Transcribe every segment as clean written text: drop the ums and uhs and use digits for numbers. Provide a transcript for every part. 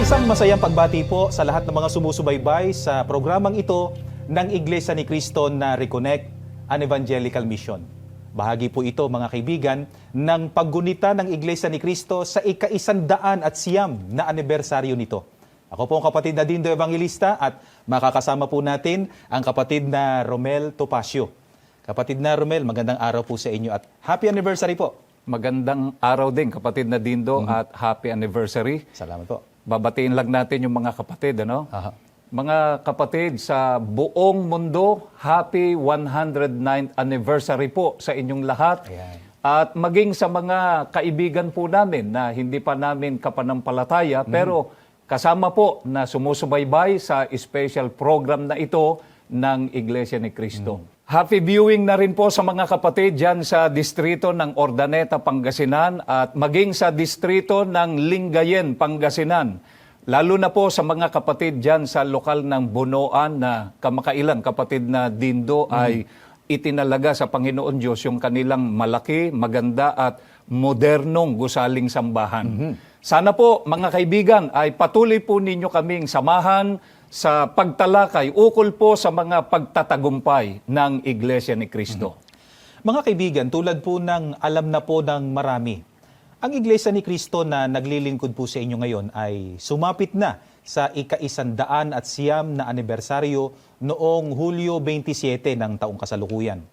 Isang masayang pagbati po sa lahat ng mga sumusubaybay sa programang ito ng Iglesia ni Cristo na Reconnect, an Evangelical Mission. Bahagi po ito, mga kaibigan, ng paggunita ng Iglesia ni Cristo sa ika-100 at siyam na anibersaryo nito. Ako po ang kapatid na Dindo Evangelista at makakasama po natin ang kapatid na Romel Topacio. Kapatid na Romel, magandang araw po sa inyo at happy anniversary po. Magandang araw din, kapatid na Dindo, at happy anniversary. Salamat po. Babatiin lang natin yung mga kapatid, ano? Aha. Mga kapatid sa buong mundo, happy 109th anniversary po sa inyong lahat. Ayan. At maging sa mga kaibigan po namin na hindi pa namin kapanampalataya, pero kasama po na sumusubaybay sa special program na ito ng Iglesia ni Cristo. Happy viewing na rin po sa mga kapatid dyan sa distrito ng Ordaneta, Pangasinan at maging sa distrito ng Lingayen, Pangasinan. Lalo na po sa mga kapatid dyan sa lokal ng Bunoan na kamakailan kapatid na Dindo ay itinalaga sa Panginoon Diyos yung kanilang malaki, maganda at modernong gusaling sambahan. Sana po mga kaibigan ay patuloy po ninyo kaming samahan sa pagtalakay ukol po sa mga pagtatagumpay ng Iglesia ni Cristo. Mga kaibigan, tulad po ng alam na po ng marami, ang Iglesia ni Cristo na naglilingkod po sa inyo ngayon ay sumapit na sa ika-100 at siyam na anibersaryo noong Hulyo 27 ng taong kasalukuyan.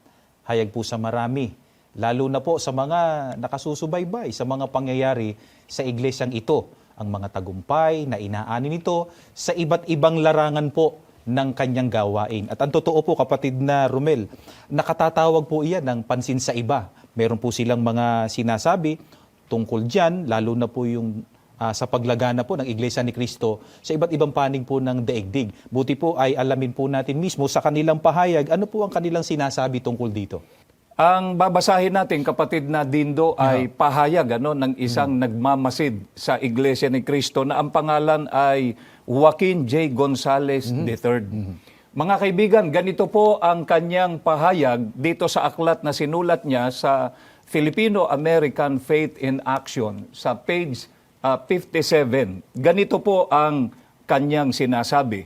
Hayag po sa marami, lalo na po sa mga nakasusubaybay sa mga pangyayari sa iglesyang ito, ang mga tagumpay na inaani nito sa iba't ibang larangan po ng kanyang gawain. At ang totoo po, kapatid na Romel, nakatatawag po iyan ng pansin sa iba. Meron po silang mga sinasabi tungkol dyan, lalo na po yung sa paglagana po ng Iglesia ni Cristo sa iba't ibang panig po ng daigdig. Buti po ay alamin po natin mismo sa kanilang pahayag, ano po ang kanilang sinasabi tungkol dito? Ang babasahin natin, kapatid na Dindo, ay pahayag ng isang nagmamasid sa Iglesia ni Cristo na ang pangalan ay Joaquin J. Gonzalez III. Mga kaibigan, ganito po ang kanyang pahayag dito sa aklat na sinulat niya sa Filipino-American Faith in Action sa page 57. Ganito po ang kanyang sinasabi.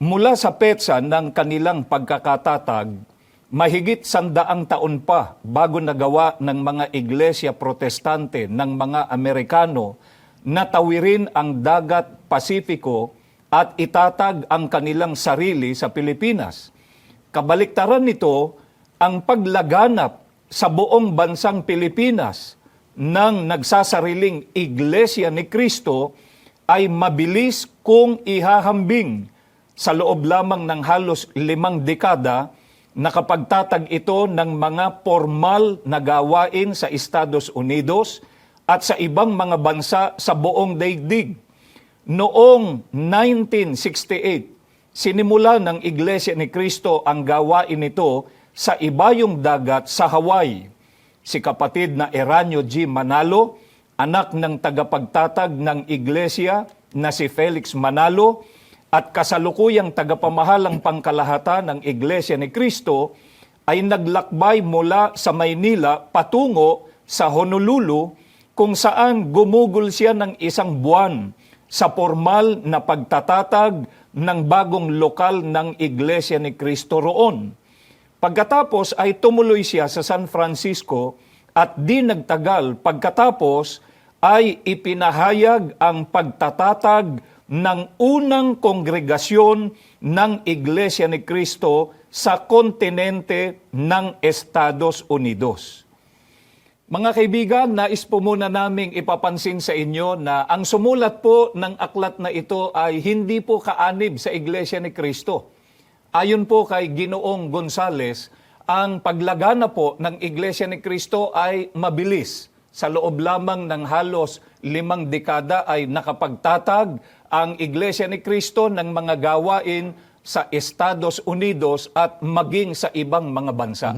Mula sa petsa ng kanilang pagkakatatag, mahigit 100 taon pa bago nagawa ng mga iglesia protestante ng mga Amerikano na tawirin ang dagat Pasifiko at itatag ang kanilang sarili sa Pilipinas. Kabaliktaran nito ang paglaganap sa buong bansang Pilipinas ng nagsasariling Iglesia ni Cristo ay mabilis kung ihahambing sa loob lamang ng halos 5 dekada. Nakapagtatag ito ng mga formal na gawain sa Estados Unidos at sa ibang mga bansa sa buong daigdig. Noong 1968, sinimula ng Iglesia ni Cristo ang gawain ito sa ibayong dagat sa Hawaii. Si kapatid na Eranio G. Manalo, anak ng tagapagtatag ng Iglesia na si Felix Manalo, at kasalukuyang tagapamahalang pangkalahatan ng Iglesia ni Cristo ay naglakbay mula sa Maynila patungo sa Honolulu kung saan gumugol siya ng 1 buwan sa formal na pagtatatag ng bagong lokal ng Iglesia ni Cristo roon. Pagkatapos ay tumuloy siya sa San Francisco at di nagtagal pagkatapos ay ipinahayag ang pagtatatag ng unang kongregasyon ng Iglesia ni Cristo sa kontinente ng Estados Unidos. Mga kaibigan, nais po muna naming ipapansin sa inyo na ang sumulat po ng aklat na ito ay hindi po kaanib sa Iglesia ni Cristo. Ayon po kay Ginoong Gonzales, ang paglagana po ng Iglesia ni Cristo ay mabilis. Sa loob lamang ng halos 5 dekada ay nakapagtatag ang Iglesia ni Cristo ng mga gawain sa Estados Unidos at maging sa ibang mga bansa.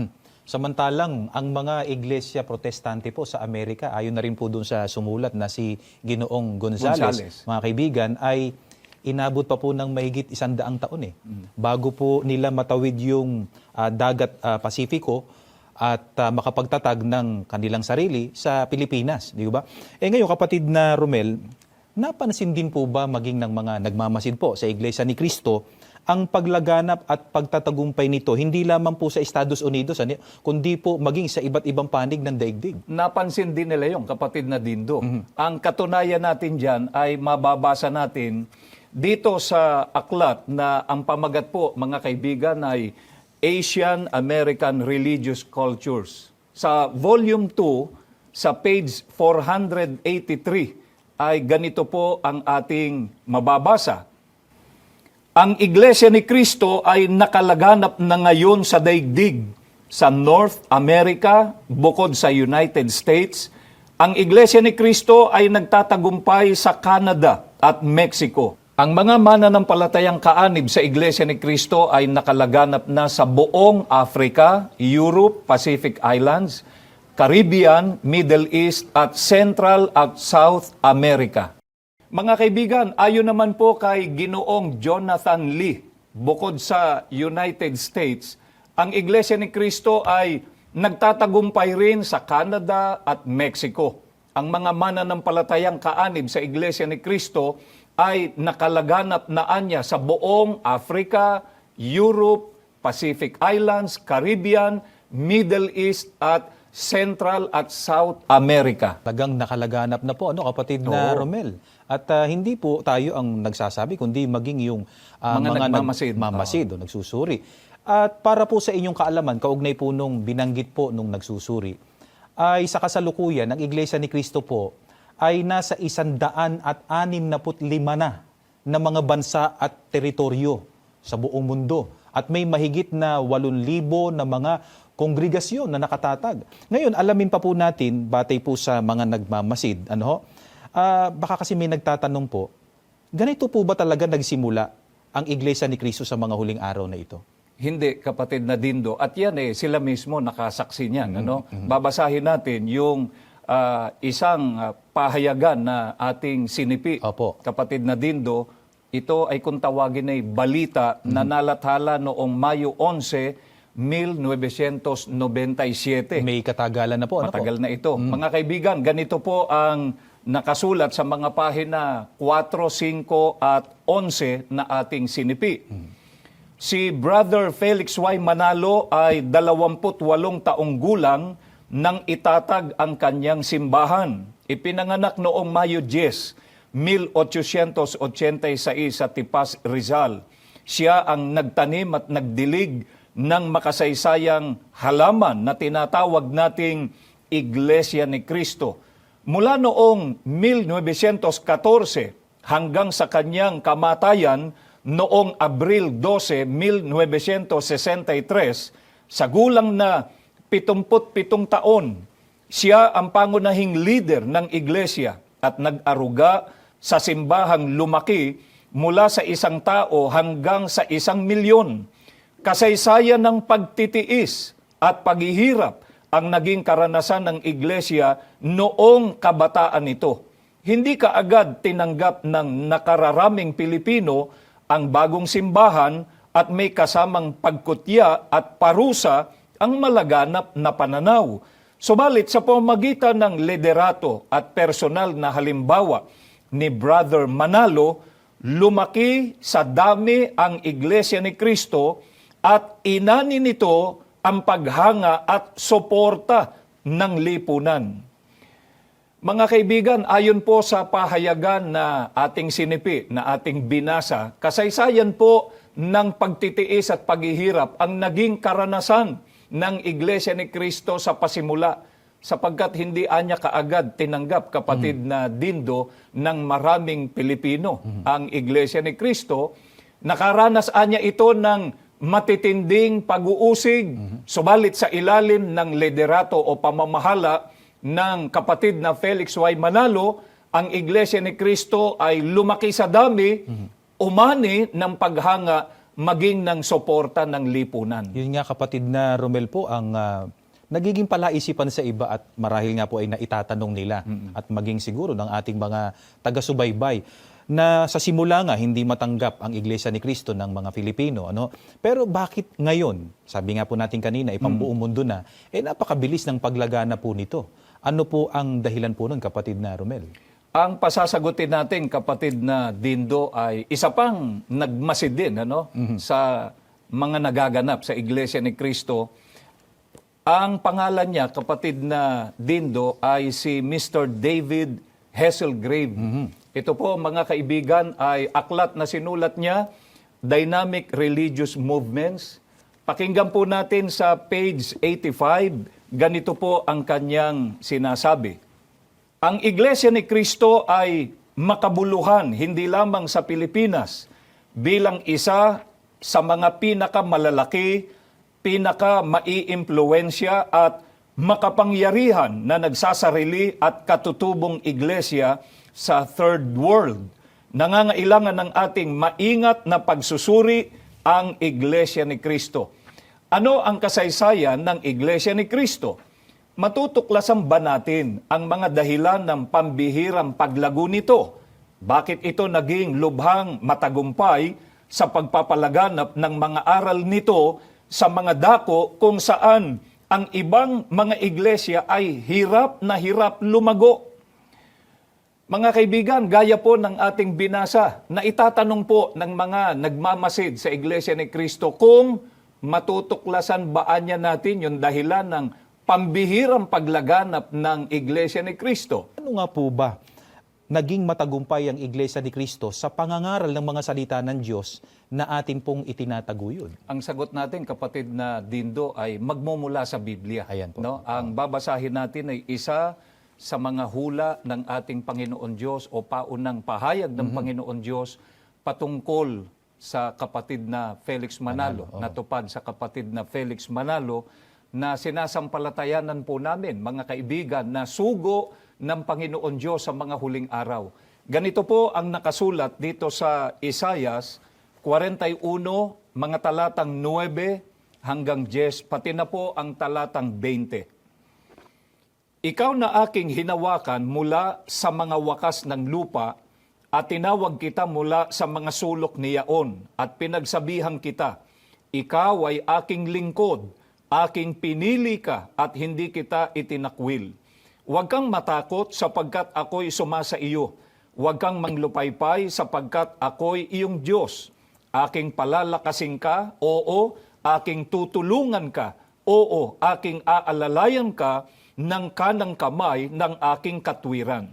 Samantalang ang mga iglesia protestante po sa Amerika, ayon na rin po dun sa sumulat na si Ginoong Gonzales, mga kaibigan, ay inabot pa po ng mahigit 100 taon bago po nila matawid yung dagat Pasifiko at makapagtatag ng kanilang sarili sa Pilipinas, di ba? Ngayon, kapatid na Romel, napansin din po ba maging ng mga nagmamasid po sa Iglesia ni Cristo ang paglaganap at pagtatagumpay nito hindi lamang po sa Estados Unidos, kundi po maging sa iba't ibang panig ng daigdig? Napansin din nila yung kapatid na Dindo. Ang katunayan natin dyan ay mababasa natin dito sa aklat na ang pamagat po, mga kaibigan, ay Asian American Religious Cultures. Sa volume 2, sa page 483, ay ganito po ang ating mababasa. Ang Iglesia ni Cristo ay nakalaganap na ngayon sa daigdig, sa North America, bukod sa United States. Ang Iglesia ni Cristo ay nagtatagumpay sa Canada at Mexico. Ang mga mananampalatayang kaanib sa Iglesia ni Cristo ay nakalaganap na sa buong Africa, Europe, Pacific Islands, Caribbean, Middle East at Central at South America. Mga kaibigan, ayon naman po kay Ginoong Jonathan Lee, bukod sa United States, ang Iglesia ni Cristo ay nagtatagumpay rin sa Canada at Mexico. Ang mga mananampalatayang kaanib sa Iglesia ni Cristo ay nakalaganap na anya sa buong Africa, Europe, Pacific Islands, Caribbean, Middle East at Central at South America. Talagang nakalaganap na po, kapatid na Romel. At hindi po tayo ang nagsasabi, kundi maging yung Mga nagmamasid o nagsusuri. At para po sa inyong kaalaman, kaugnay po nung binanggit po nung nagsusuri, ay sa kasalukuyan, ang Iglesia ni Cristo po ay nasa 165 na mga bansa at teritoryo sa buong mundo. At may mahigit na 8,000 na mga kongregasyon na nakatatag. Ngayon, alamin pa po natin, batay po sa mga nagmamasid, baka kasi may nagtatanong po, ganito po ba talaga nagsimula ang Iglesia ni Cristo sa mga huling araw na ito? Hindi, kapatid na Dindo. At yan sila mismo nakasaksi niyan. Babasahin natin yung isang pahayagan na ating sinipi. Opo. Kapatid na Dindo, ito ay kung tawagin ay balita na nalathala noong Mayo 11, 1997. May katagalan na po. Matagal na ito. Mga kaibigan, ganito po ang nakasulat sa mga pahina 4, 5 at 11 na ating sinipi. Si Brother Felix Y. Manalo ay 28 taong gulang nang itatag ang kanyang simbahan. Ipinanganak noong Mayo 10, 1886 sa Tipas, Rizal. Siya ang nagtanim at nagdilig ng makasaysayang halaman na tinatawag nating Iglesia ni Cristo. Mula noong 1914 hanggang sa kanyang kamatayan noong Abril 12, 1963, sa gulang na 77 taon, siya ang pangunahing leader ng Iglesia at nag-aruga sa simbahang lumaki mula sa 1 tao hanggang sa 1,000,000. Kasaysayan ng pagtitiis at paghihirap ang naging karanasan ng Iglesia noong kabataan nito. Hindi kaagad tinanggap ng nakararaming Pilipino ang bagong simbahan at may kasamang pagkutya at parusa ang malaganap na pananaw. Subalit sa pamamagitan ng liderato at personal na halimbawa ni Brother Manalo, lumaki sa dami ang Iglesia ni Cristo at inani nito ang paghanga at suporta ng lipunan. Mga kaibigan, ayon po sa pahayagan na ating sinipi, na ating binasa, kasaysayan po ng pagtitiis at paghihirap ang naging karanasan ng Iglesia ni Cristo sa pasimula, sapagkat hindi anya kaagad tinanggap, kapatid na Dindo, ng maraming Pilipino ang Iglesia ni Cristo. Nakaranas anya ito ng matitinding pag-uusig, subalit sa ilalim ng liderato o pamamahala ng kapatid na Felix Y. Manalo, ang Iglesia ni Cristo ay lumaki sa dami, umani ng paghanga, maging ng suporta ng lipunan. Yun nga, kapatid na Romel po, ang nagiging palaisipan sa iba at marahil nga po ay naitatanong nila at maging siguro ng ating mga taga-subaybay na sa simula nga hindi matanggap ang Iglesia ni Cristo ng mga Pilipino. Pero bakit ngayon, sabi nga po natin kanina, ipambuong mundo na, napakabilis ng paglagana po nito. Ano po ang dahilan po nun, kapatid na Romel? Ang pasasagutin natin, kapatid na Dindo, ay isa pang nagmasid din sa mga nagaganap sa Iglesia ni Cristo. Ang pangalan niya, kapatid na Dindo, ay si Mr. David Hasselgrave. Ito po, mga kaibigan, ay aklat na sinulat niya, Dynamic Religious Movements. Pakinggan po natin sa page 85, ganito po ang kanyang sinasabi. Ang Iglesia ni Cristo ay makabuluhan hindi lamang sa Pilipinas bilang isa sa mga pinakamalalaki, pinaka-maiimpluwensya at makapangyarihan na nagsasarili at katutubong iglesia sa Third World. Nangangailangan ng ating maingat na pagsusuri ang Iglesia ni Cristo. Ano ang kasaysayan ng Iglesia ni Cristo? Matutuklasan ba natin ang mga dahilan ng pambihirang paglago nito? Bakit ito naging lubhang matagumpay sa pagpapalaganap ng mga aral nito sa mga dako kung saan ang ibang mga iglesia ay hirap na hirap lumago? Mga kaibigan, gaya po ng ating binasa na itatanong po ng mga nagmamasid sa Iglesia ni Cristo kung matutuklasan ba niya natin yung dahilan ng pambihirang paglaganap ng Iglesia ni Cristo. Ano nga po ba naging matagumpay ang Iglesia ni Cristo sa pangangaral ng mga salita ng Diyos na atin pong itinataguyod? Ang sagot natin, kapatid na Dindo, ay magmumula sa Biblia. Ayan po. Ang babasahin natin ay isa sa mga hula ng ating Panginoon Diyos o paunang pahayag ng Panginoon Diyos patungkol sa kapatid na Felix Manalo, natupad sa kapatid na Felix Manalo, na sinasampalatayanan po namin, mga kaibigan, na sugo ng Panginoon Diyos sa mga huling araw. Ganito po ang nakasulat dito sa Isaias 41, mga talatang 9 hanggang 10, pati na po ang talatang 20. Ikaw na aking hinawakan mula sa mga wakas ng lupa at tinawag kita mula sa mga sulok ni Yaon at pinagsabihan kita, ikaw ay aking lingkod, aking pinili ka at hindi kita itinakwil. Huwag kang matakot sapagkat ako'y sumasa iyo. Huwag kang manglupaypay sapagkat ako'y iyong Diyos. Aking palalakasin ka, oo, aking tutulungan ka, oo, aking aalalayan ka ng kanang kamay ng aking katwiran.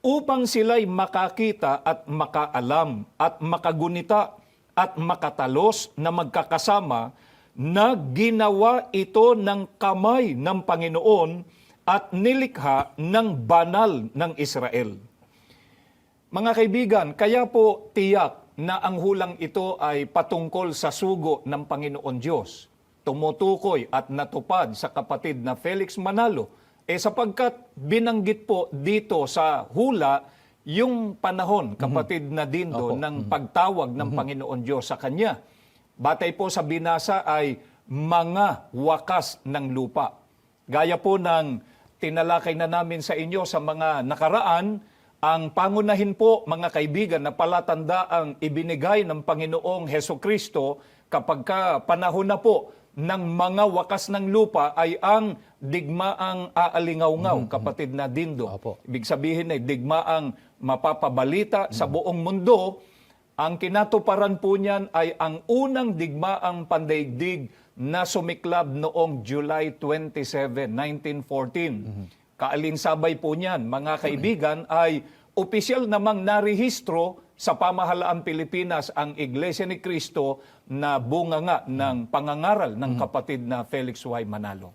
Upang sila'y makakita at makaalam at makagunita at makatalos na magkakasama na ginawa ito ng kamay ng Panginoon at nilikha ng banal ng Israel. Mga kaibigan, kaya po tiyak na ang hulang ito ay patungkol sa sugo ng Panginoon Diyos. Tumutukoy at natupad sa kapatid na Felix Manalo, sapagkat binanggit po dito sa hula yung panahon, kapatid na Dindo, ng pagtawag ng Panginoon Diyos sa kanya. Batay po sa binasa ay mga wakas ng lupa. Gaya po ng tinalakay na namin sa inyo sa mga nakaraan, ang pangunahin po, mga kaibigan, na palatanda ang ibinigay ng Panginoong Hesukristo kapag panahon na po ng mga wakas ng lupa ay ang digmaang aalingaw-ngaw, kapatid na Dindo. Ibig sabihin ay digmaang mapapabalita sa buong mundo. Ang kinatuparan po niyan ay ang unang digmaang pandaigdig na sumiklab noong July 27, 1914. Kaalinsabay po niyan, mga kaibigan, ay opisyal namang narehistro sa pamahalaang Pilipinas ang Iglesia ni Cristo na bunganga ng pangangaral ng kapatid na Felix Y. Manalo.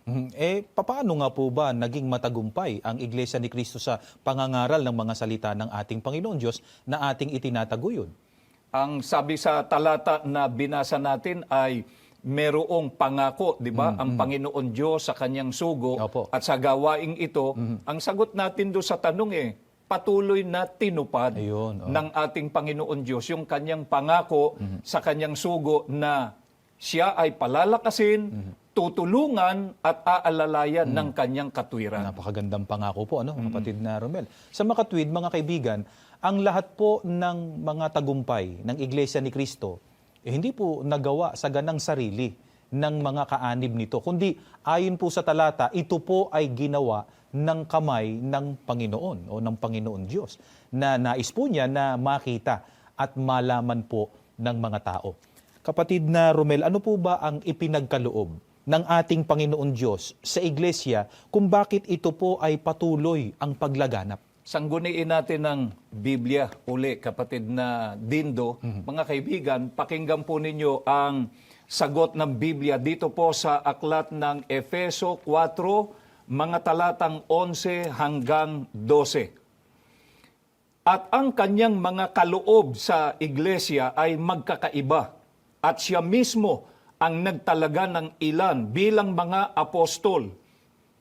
Paano nga po ba naging matagumpay ang Iglesia ni Cristo sa pangangaral ng mga salita ng ating Panginoon Diyos na ating itinataguyod? Ang sabi sa talata na binasa natin ay merong pangako, di ba? Ang Panginoon Diyos sa kanyang sugo at sa gawaing ito, ang sagot natin do sa tanong patuloy na tinupad ng ating Panginoon Diyos yung kanyang pangako sa kanyang sugo na siya ay palalakasin, tutulungan at aalalayan ng kanyang katwiran. Napakagandang pangako po, kapatid na Romel. Sa makatwid, mga kaibigan, ang lahat po ng mga tagumpay ng Iglesia ni Cristo, hindi po nagawa sa ganang sarili ng mga kaanib nito, kundi ayon po sa talata, ito po ay ginawa ng kamay ng Panginoon o ng Panginoon Diyos na nais po niya na makita at malaman po ng mga tao. Kapatid na Romel, ano po ba ang ipinagkaloob ng ating Panginoon Diyos sa iglesia kung bakit ito po ay patuloy ang paglaganap? Sangguniin natin ng Biblia uli, kapatid na Dindo. Mga kaibigan, pakinggan po ninyo ang sagot ng Biblia dito po sa aklat ng Efeso 4, mga talatang 11 hanggang 12. At ang kanyang mga kaloob sa iglesia ay magkakaiba, at siya mismo ang nagtalaga ng ilan bilang mga apostol,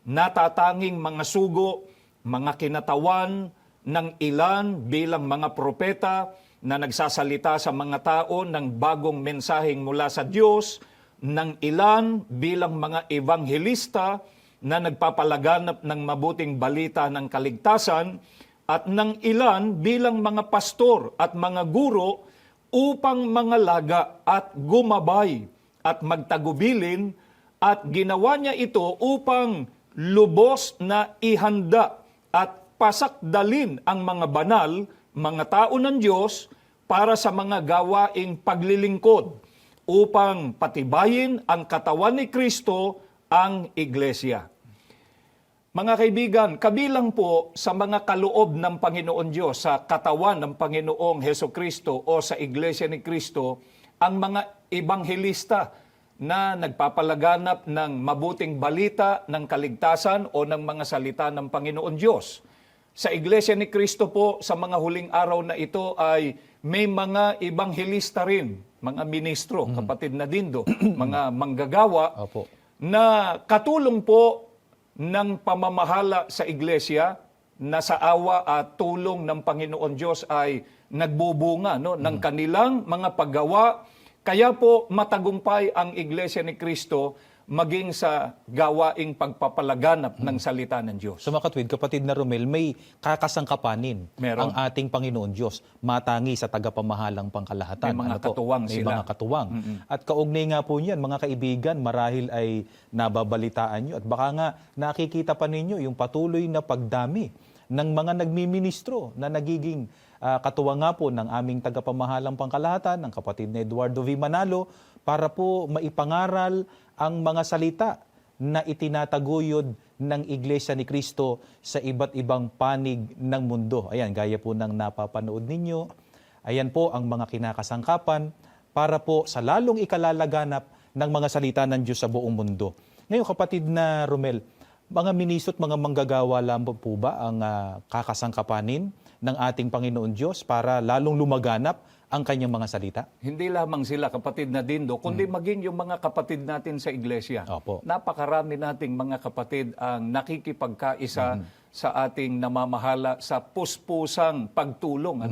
natatanging mga sugo, mga kinatawan ng ilan bilang mga propeta na nagsasalita sa mga tao ng bagong mensaheng mula sa Diyos, ng ilan bilang mga ebanghelista na nagpapalaganap ng mabuting balita ng kaligtasan, at ng ilan bilang mga pastor at mga guro upang mangalaga at gumabay at magtagubilin, at ginawa niya ito upang lubos na ihanda at pasakdalin ang mga banal, mga tao ng Diyos para sa mga gawaing paglilingkod, upang patibayin ang katawan ni Kristo, ang iglesia. Mga kaibigan, kabilang po sa mga kaloob ng Panginoon Diyos sa katawan ng Panginoong Heso Kristo o sa Iglesia ni Kristo, ang mga ebanghelista na nagpapalaganap ng mabuting balita ng kaligtasan o ng mga salita ng Panginoon Diyos. Sa Iglesia ni Kristo po, sa mga huling araw na ito ay may mga ebanghelista rin, mga ministro, kapatid na Dindo, mga manggagawa, Opo. na katulong po ng pamamahala sa iglesia na sa awa at tulong ng Panginoon Diyos ay nagbubunga ng kanilang mga paggawa. Kaya po matagumpay ang iglesia ni Kristo maging sa gawaing pagpapalaganap ng salita ng Diyos. So makatwid, kapatid na Romel, may kakasangkapanin Meron. ang ating Panginoon Diyos, matangi sa tagapamahalang pangkalahatan. May mga po? katuwang May sila. mga katuwang. At kaugnay nga po niyan, mga kaibigan, marahil ay nababalitaan nyo at baka nga nakikita pa ninyo yung patuloy na pagdami ng mga nagmiministro na nagiging katuwang nga po ng aming tagapamahalang pangkalahatan, ng kapatid na Eduardo V. Manalo, para po maipangaral ang mga salita na itinataguyod ng Iglesia ni Kristo sa iba't ibang panig ng mundo. Ayan, gaya po ng napapanood ninyo. Ayan po ang mga kinakasangkapan para po sa lalong ikalalaganap ng mga salita ng Diyos sa buong mundo. Ngayon, kapatid na Romel, mga ministro at mga manggagawa lang po ba ang kakasangkapanin ng ating Panginoon Diyos para lalong lumaganap ang kanyang mga salita? Hindi lamang sila, kapatid na Dindo, kundi maging yung mga kapatid natin sa iglesia. Opo. Napakarami nating mga kapatid ang nakikipagkaisa sa ating namamahala sa puspusang pagtulong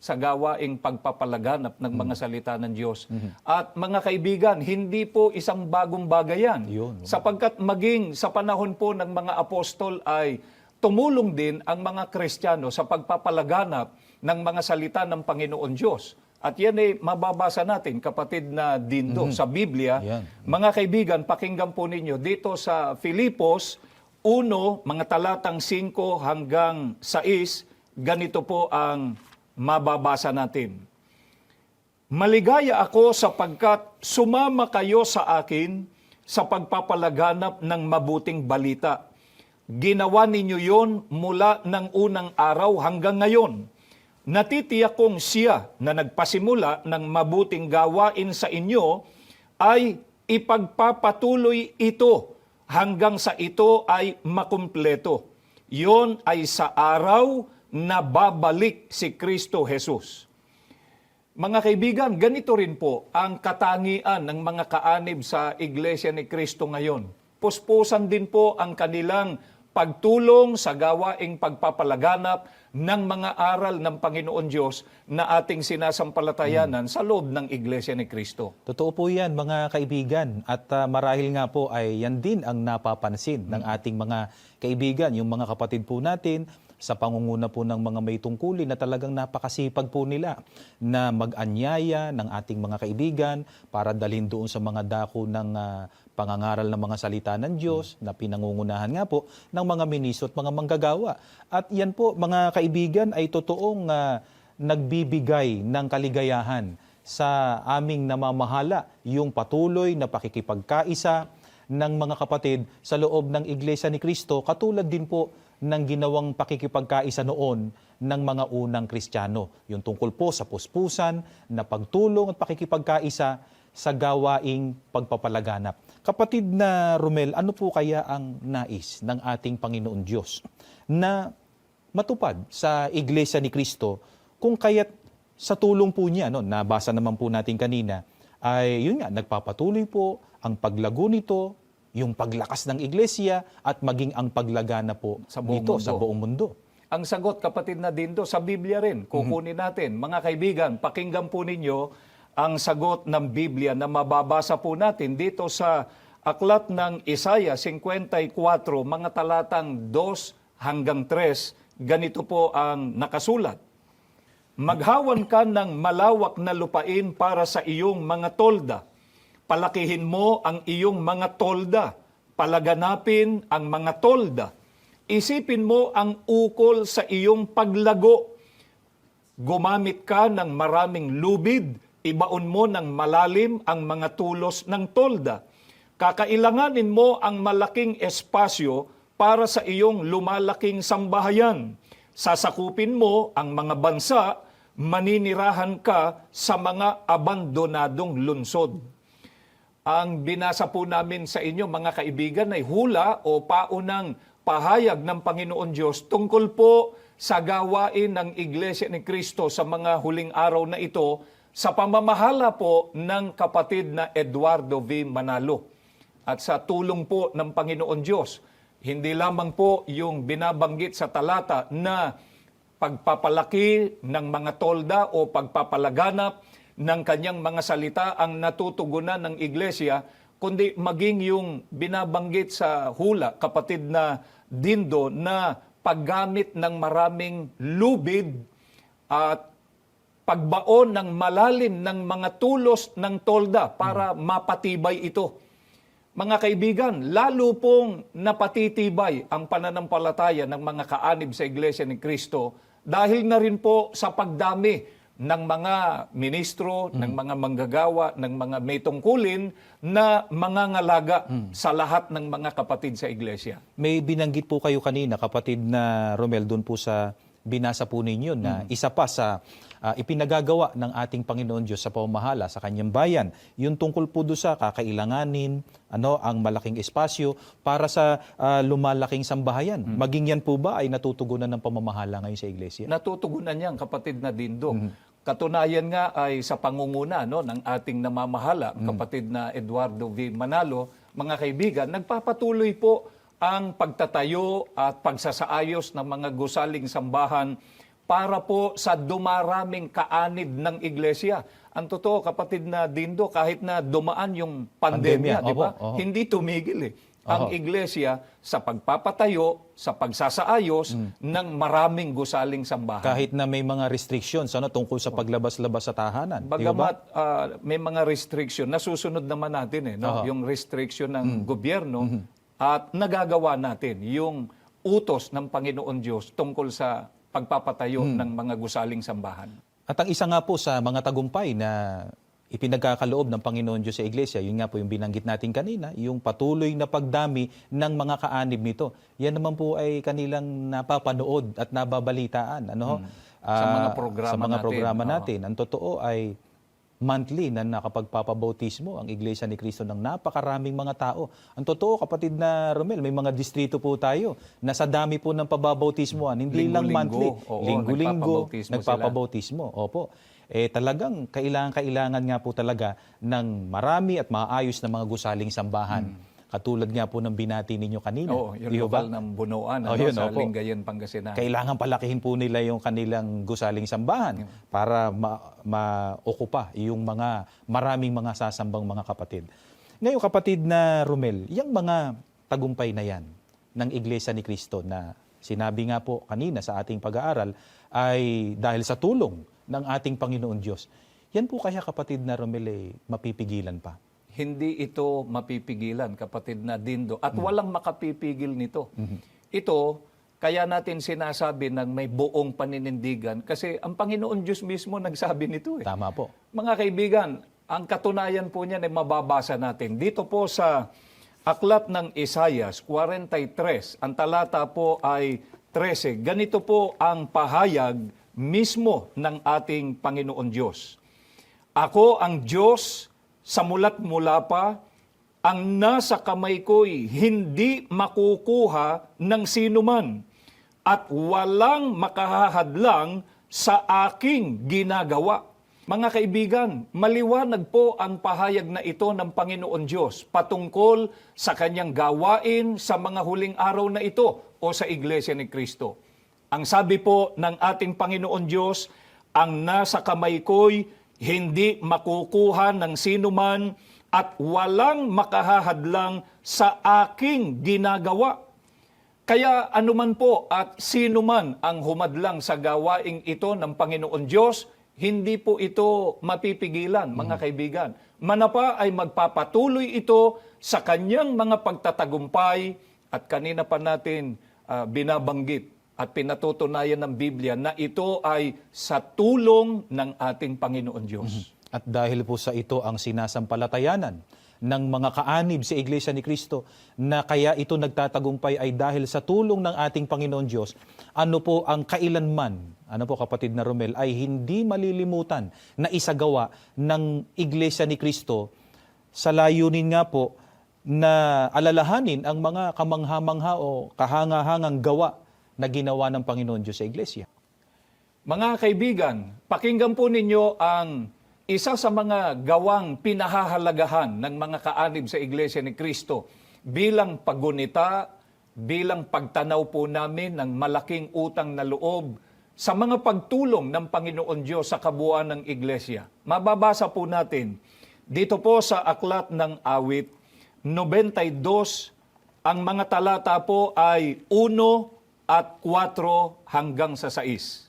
sa gawaing pagpapalaganap ng mga salita ng Diyos. At mga kaibigan, hindi po isang bagong bagay yan. Yun. Sapagkat maging sa panahon po ng mga apostol ay tumulong din ang mga Kristiyano sa pagpapalaganap ng mga salita ng Panginoon Diyos. At yan ay mababasa natin, kapatid na Dindo, sa Biblia. Yan. Mga kaibigan, pakinggan po ninyo dito sa Filipos 1, mga talatang 5 hanggang 6, ganito po ang mababasa natin. Maligaya ako sapagkat sumama kayo sa akin sa pagpapalaganap ng mabuting balita. Ginawa ninyo yon mula ng unang araw hanggang ngayon. Natitiyak kong siya na nagpasimula ng mabuting gawain sa inyo ay ipagpapatuloy ito hanggang sa ito ay makumpleto. Yon ay sa araw na babalik si Kristo Jesus. Mga kaibigan, ganito rin po ang katangian ng mga kaanib sa Iglesia ni Kristo ngayon. Puspusan din po ang kanilang pagtulong sa gawaing pagpapalaganap ng mga aral ng Panginoon Diyos na ating sinasampalatayanan sa loob ng Iglesia ni Kristo. Totoo po yan, mga kaibigan. At marahil nga po ay yan din ang napapansin ng ating mga kaibigan, yung mga kapatid po natin sa pangunguna po ng mga may tungkulin na talagang napakasipag po nila na mag-anyaya ng ating mga kaibigan para dalhin doon sa mga dako ng pangangaral ng mga salita ng Diyos na pinangungunahan nga po ng mga ministro at mga manggagawa. At yan po mga kaibigan ay totoong nagbibigay ng kaligayahan sa aming namamahala yung patuloy na pakikipagkaisa ng mga kapatid sa loob ng Iglesia ni Cristo, katulad din po ng ginawang pakikipagkaisa noon ng mga unang Kristiyano. Yung tungkol po sa puspusan na pagtulong at pakikipagkaisa sa gawaing pagpapalaganap. Kapatid na Romel, ano po kaya ang nais ng ating Panginoon Diyos na matupad sa Iglesia ni Cristo kung kaya't sa tulong po niya, nabasa naman po natin kanina, ay yun nga, nagpapatuloy po ang paglago nito, yung paglakas ng iglesia at maging ang paglagana po Sa buong nito mundo. sa buong mundo. Ang sagot, kapatid na Dindo, sa Biblia rin, kukunin natin. Mga kaibigan, pakinggan po ninyo ang sagot ng Biblia na mababasa po natin dito sa aklat ng Isaiah 54, mga talatang 2 hanggang 3, ganito po ang nakasulat. Maghawan ka ng malawak na lupain para sa iyong mga tolda. Palakihin mo ang iyong mga tolda. Palaganapin ang mga tolda. Isipin mo ang ukol sa iyong paglago. Gumamit ka ng maraming lubid. Ibaon mo ng malalim ang mga tulos ng tolda. Kakailanganin mo ang malaking espasyo para sa iyong lumalaking sambahayan. Sasakupin mo ang mga bansa, maninirahan ka sa mga abandonadong lungsod. Ang binasa po namin sa inyo, mga kaibigan, ay hula o paunang pahayag ng Panginoon Diyos tungkol po sa gawain ng Iglesia ni Cristo sa mga huling araw na ito sa pamamahala po ng kapatid na Eduardo V. Manalo. At sa tulong po ng Panginoon Diyos, hindi lamang po yung binabanggit sa talata na pagpapalaki ng mga tolda o pagpapalaganap ng kanyang mga salita ang natutugunan ng iglesia, kundi maging yung binabanggit sa hula, kapatid na Dindo, na paggamit ng maraming lubid at pagbaon ng malalim ng mga tulos ng tolda para mapatibay ito. Mga kaibigan, lalo pong napatitibay ang pananampalataya ng mga kaanib sa Iglesia ni Cristo dahil na rin po sa pagdami ng mga ministro, ng mga manggagawa, ng mga may tungkulin na mangangalaga sa lahat ng mga kapatid sa Iglesia. May binanggit po kayo kanina, kapatid na Romel, doon po sa binasa po ninyo na isa pa sa ipinagagawa ng ating Panginoon Diyos sa pamamahala sa kanyang bayan. Yung tungkol po doon sa kakailanganin, ang malaking espasyo para sa lumalaking sambahayan. Maging yan po ba ay natutugunan ng pamamahala ngayon sa iglesia? Natutugunan niyan, kapatid na Dindo. Katunayan nga ay sa pangunguna ng ating namamahala, kapatid na Eduardo V. Manalo, mga kaibigan, nagpapatuloy po ang pagtatayo at pagsasaayos ng mga gusaling sambahan para po sa dumaraming kaanib ng iglesia. Ang totoo, kapatid na Dindo, kahit na dumaan yung pandemya, di ba? Opo. Hindi tumigil ang iglesia sa pagpapatayo, sa pagsasaayos ng maraming gusaling sambahan. Kahit na may mga restrictions tungkol sa paglabas-labas sa tahanan. Bagamat may mga restriction, nasusunod naman natin yung restriction ng gobyerno at nagagawa natin yung utos ng Panginoon Diyos tungkol sa pagpapatayo ng mga gusaling sambahan. At ang isa nga po sa mga tagumpay na ipinagkakaloob ng Panginoon Diyos sa Iglesia, yun nga po yung binanggit natin kanina, yung patuloy na pagdami ng mga kaanib nito. Yan naman po ay kanilang napapanood at nababalitaan. Sa mga programa natin. Ang totoo ay monthly na nakapagpapabautismo ang Iglesia ni Cristo ng napakaraming mga tao. Ang totoo, kapatid na Romel, may mga distrito po tayo na sa dami po ng pababautismoan, hindi lang monthly, linggo-linggo, nagpapabautismo. Opo. Talagang kailangan nga po talaga ng marami at maayos na mga gusaling sambahan. Katulad nga po ng binati ninyo kanina. Yung lokal ng Bunuan sa Lingayen, Pangasinan. Kailangan palakihin po nila yung kanilang gusaling sambahan para ma-okupa yung maraming mga sasambang mga kapatid. Ngayon, kapatid na Romel, yung mga tagumpay na yan ng Iglesia ni Cristo na Sinabi nga po kanina sa ating pag-aaral ay dahil sa tulong ng ating Panginoon Diyos. Yan po kaya kapatid na Romel, mapipigilan pa? Hindi ito mapipigilan, kapatid na Dindo, at walang makapipigil nito. Ito, kaya natin sinasabi ng may buong paninindigan kasi ang Panginoon Diyos mismo nagsabi nito. Tama po. Mga kaibigan, ang katunayan po niyan ay mababasa natin. Dito po sa Aklat ng Isaias 43, ang talata po ay 13. Ganito po ang pahayag mismo ng ating Panginoon Diyos. Ako ang Diyos sa mulat mula pa, ang nasa kamay ko'y hindi makukuha ng sinuman at walang makahahadlang sa aking ginagawa. Mga kaibigan, maliwanag po ang pahayag na ito ng Panginoon Diyos patungkol sa kanyang gawain sa mga huling araw na ito o sa Iglesia ni Cristo. Ang sabi po ng ating Panginoon Diyos, ang nasa kamay ko'y hindi makukuha ng sinuman at walang makahahadlang sa aking ginagawa. Kaya anuman po at sinuman ang humadlang sa gawaing ito ng Panginoon Diyos, hindi po ito mapipigilan, mga kaibigan. Manapa ay magpapatuloy ito sa kanyang mga pagtatagumpay at kanina pa natin binabanggit at pinatutunayan ng Biblia na ito ay sa tulong ng ating Panginoon Diyos. At dahil po sa ito ang sinasampalatayanan ng mga kaanib sa Iglesia ni Cristo na kaya ito nagtatagumpay ay dahil sa tulong ng ating Panginoon Diyos, ano po ang kailanman, ano po kapatid na Romel, ay hindi malilimutan na isagawa ng Iglesia ni Cristo sa layunin nga po na alalahanin ang mga kamangha-mangha o kahangahangang gawa na ginawa ng Panginoon Diyos sa Iglesia. Mga kaibigan, pakinggan po ninyo ang isa sa mga gawang pinahahalagahan ng mga kaanib sa Iglesia ni Cristo bilang paggunita, bilang pagtanaw po namin ng malaking utang na loob sa mga pagtulong ng Panginoon Diyos sa kabuuan ng Iglesia. Mababasa po natin dito po sa Aklat ng Awit 92, ang mga talata po ay 1 at 4 hanggang sa 6.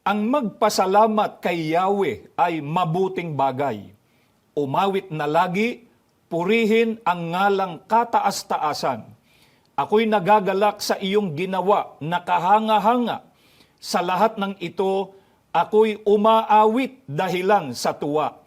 Ang magpasalamat kay Yahweh ay mabuting bagay. Umawit na lagi, purihin ang ngalang kataas-taasan. Ako'y nagagalak sa iyong ginawa na kahanga-hanga. Sa lahat ng ito, ako'y umaawit dahilan sa tuwa.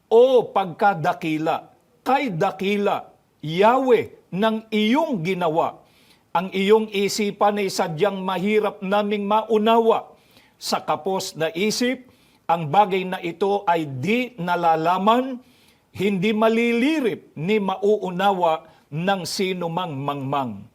O pagkadakila, kay dakila, Yahweh, ng iyong ginawa. Ang iyong isipan ay sadyang mahirap naming maunawa. Sa kapos na isip, ang bagay na ito ay di nalalaman, hindi malilirip ni mauunawa ng sino mang mangmang.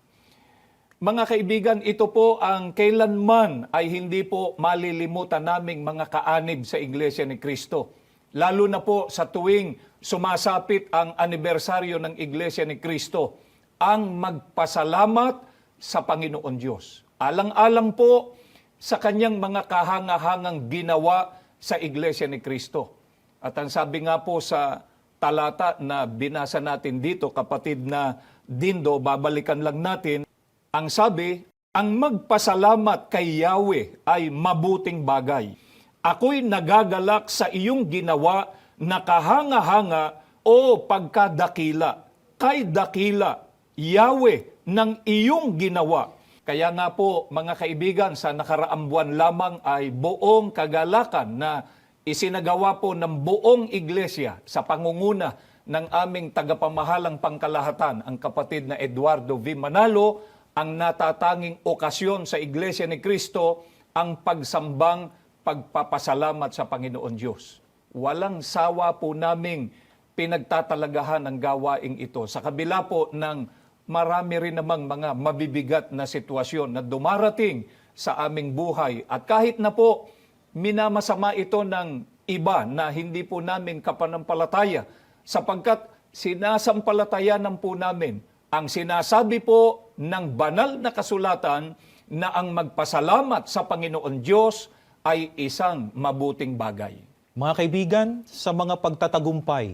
Mga kaibigan, ito po ang kailanman ay hindi po malilimutan naming mga kaanib sa Iglesia ni Cristo. Lalo na po sa tuwing sumasapit ang anibersaryo ng Iglesia ni Cristo, ang magpasalamat sa Panginoon Diyos. Alang-alang po sa kanyang mga kahangahangang ginawa sa Iglesia ni Cristo. At ang sabi nga po sa talata na binasa natin dito, kapatid na Dindo, babalikan lang natin, ang sabi, ang magpasalamat kay Yahweh ay mabuting bagay. Ako'y nagagalak sa iyong ginawa na kahanga-hanga o pagkadakila. Kay dakila, Yahweh, ng iyong ginawa. Kaya nga po, mga kaibigan, sa nakaraang buwan lamang ay buong kagalakan na isinagawa po ng buong iglesia sa pangunguna ng aming tagapamahalang pangkalahatan, ang kapatid na Eduardo V. Manalo, ang natatanging okasyon sa Iglesia ni Cristo, ang pagsambang pagpapasalamat sa Panginoon Diyos. Walang sawa po naming pinagtatalagahan ang gawaing ito. Sa kabila po ng marami rin namang mga mabibigat na sitwasyon na dumarating sa aming buhay. At kahit na po minamasama ito ng iba na hindi po namin kapanampalataya, sapagkat sinasampalatayanan po namin ang sinasabi po ng banal na kasulatan na ang magpasalamat sa Panginoon Diyos ay isang mabuting bagay. Mga kaibigan, sa mga pagtatagumpay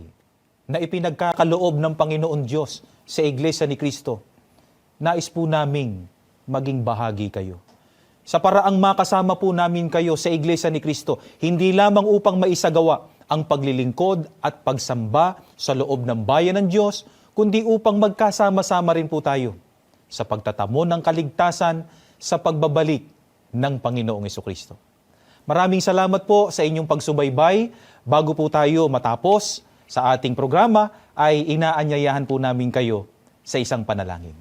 na ipinagkakaloob ng Panginoon Diyos sa Iglesia ni Cristo, nais po naming maging bahagi kayo. Sa paraang makasama po namin kayo sa Iglesia ni Cristo, hindi lamang upang maisagawa ang paglilingkod at pagsamba sa loob ng bayan ng Diyos, kundi upang magkasama-sama rin po tayo sa pagtatamo ng kaligtasan sa pagbabalik ng Panginoong Jesucristo. Maraming salamat po sa inyong pagsubaybay. Bago po tayo matapos sa ating programa, ay inaanyayahan po namin kayo sa isang panalangin.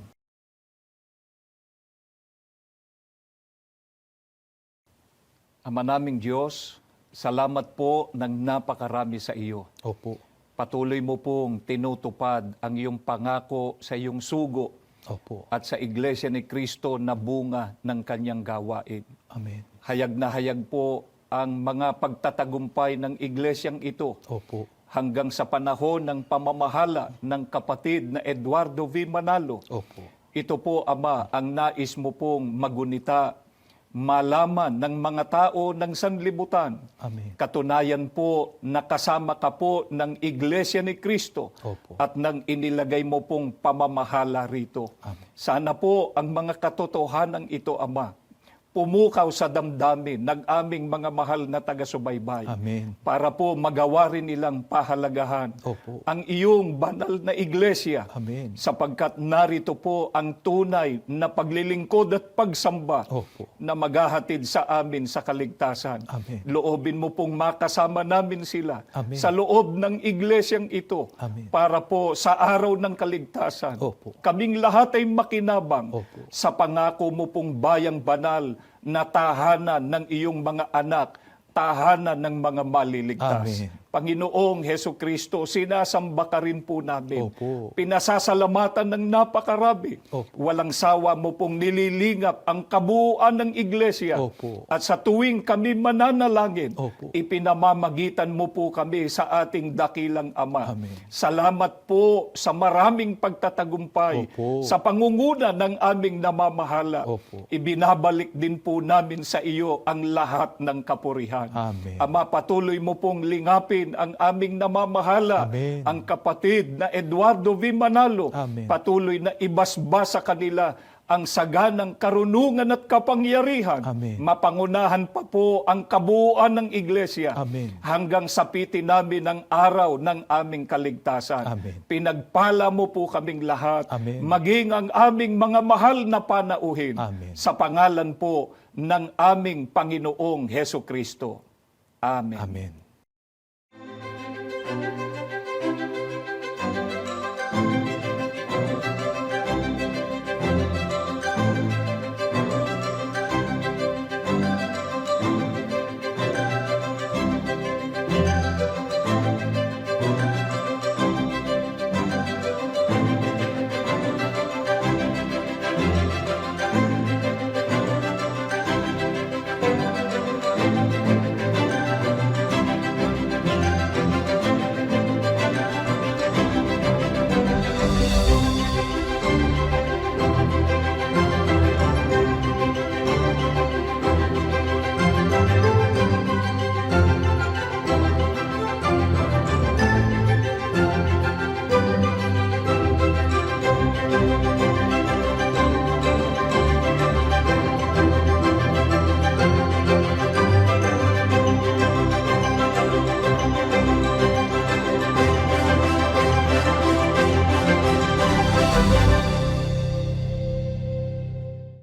Ama naming Diyos, salamat po ng napakarami sa iyo. Opo. Patuloy mo pong tinutupad ang iyong pangako sa iyong sugo Opo. at sa Iglesia ni Cristo na bunga ng kanyang gawain. Amen. Hayag na hayag po ang mga pagtatagumpay ng iglesyang ito Opo. hanggang sa panahon ng pamamahala ng kapatid na Eduardo V. Manalo. Opo. Ito po, Ama, ang nais mo pong magunita, malaman ng mga tao ng sanlibutan. Amen. Katunayan po, nakasama ka po ng Iglesia ni Cristo Opo. at nang inilagay mo pong pamamahala rito. Amen. Sana po ang mga katotohanan ito, Ama, pumukaw sa damdamin ng aming mga mahal na taga-subaybay. Amen. Para po magawa rin nilang pahalagahan Opo. ang iyong banal na iglesia. Amen. Sapagkat narito po ang tunay na paglilingkod at pagsamba Opo. na maghahatid sa amin sa kaligtasan. Amen. Loobin mo pong makasama namin sila Amen. sa loob ng iglesyang ito. Amen. Para po sa araw ng kaligtasan, Opo. kaming lahat ay makinabang Opo. sa pangako mo pong bayang banal na tahanan ng iyong mga anak, tahanan ng mga maliligtas. Amen. Panginoong Heso Kristo, sinasamba ka rin po namin. Opo. Pinasasalamatan ng napakarami. Opo. Walang sawa mo pong nililingap ang kabuuan ng iglesia. Opo. At sa tuwing kami mananalangin, Opo. ipinamamagitan mo po kami sa ating dakilang Ama. Amen. Salamat po sa maraming pagtatagumpay, Opo. sa pangunguna ng aming namamahala. Opo. Ibinabalik din po namin sa iyo ang lahat ng kapurihan. Amen. Ama, patuloy mo pong lingapin ang aming namamahala, Amen. ang kapatid na Eduardo V. Manalo. Amen. Patuloy na ibasbas sa kanila ang saganang karunungan at kapangyarihan. Amen. Mapangunahan pa po ang kabuuan ng iglesia. Amen. Hanggang sapitin namin ang araw ng aming kaligtasan. Amen. Pinagpala mo po kaming lahat, Amen. maging ang aming mga mahal na panauhin. Amen. Sa pangalan po ng aming Panginoong Heso Kristo. Amen. Amen.